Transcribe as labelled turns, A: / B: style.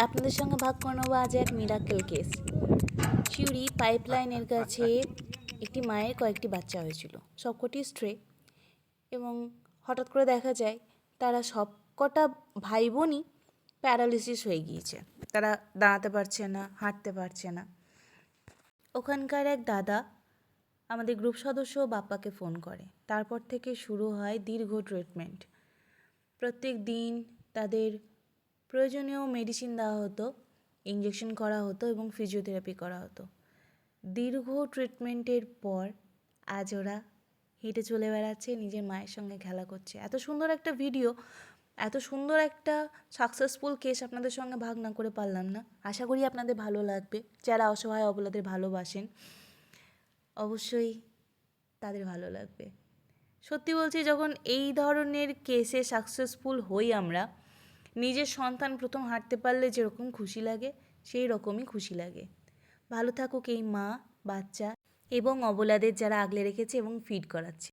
A: আপনাদের সঙ্গে ভাগ করে নেবো আজ এক মিরাকেল কেস। সিউড়ি পাইপলাইনের কাছে একটি মায়ের কয়েকটি বাচ্চা হয়েছিল, সবকটি স্ট্রে, এবং হঠাৎ করে দেখা যায় তারা সবকটা ভাই বোনই প্যারালিসিস হয়ে গিয়েছে। তারা দাঁড়াতে পারছে না, হাঁটতে পারছে না। ওখানকার এক দাদা আমাদের গ্রুপ সদস্য বাপ্পাকে ফোন করে। তারপর থেকে শুরু হয় দীর্ঘ ট্রিটমেন্ট। প্রত্যেক দিন তাদের প্রয়োজনীয় মেডিসিন দেওয়া হতো, ইঞ্জেকশন করা হতো এবং ফিজিওথেরাপি করা হতো। দীর্ঘ ট্রিটমেন্টের পর আজ ওরা হেঁটে চলে বেড়াচ্ছে, নিজের মায়ের সঙ্গে খেলা করছে। এত সুন্দর একটা ভিডিও, এত সুন্দর একটা সাকসেসফুল কেস আপনাদের সঙ্গে ভাগ না করে পারলাম না। আশা করি আপনাদের ভালো লাগবে। যারা অসহায় অবলাদের ভালোবাসেন অবশ্যই তাদের ভালো লাগবে। সত্যি বলছি, যখন এই ধরনের কেসে সাকসেসফুল হই আমরা, নিজের সন্তান প্রথম হাঁটতে পারলে যেরকম খুশি লাগে সেই রকমই খুশি লাগে। ভালো থাকুক এই মা, বাচ্চা এবং অবলাদের যারা আগলে রেখেছে এবং ফিড করাচ্ছে।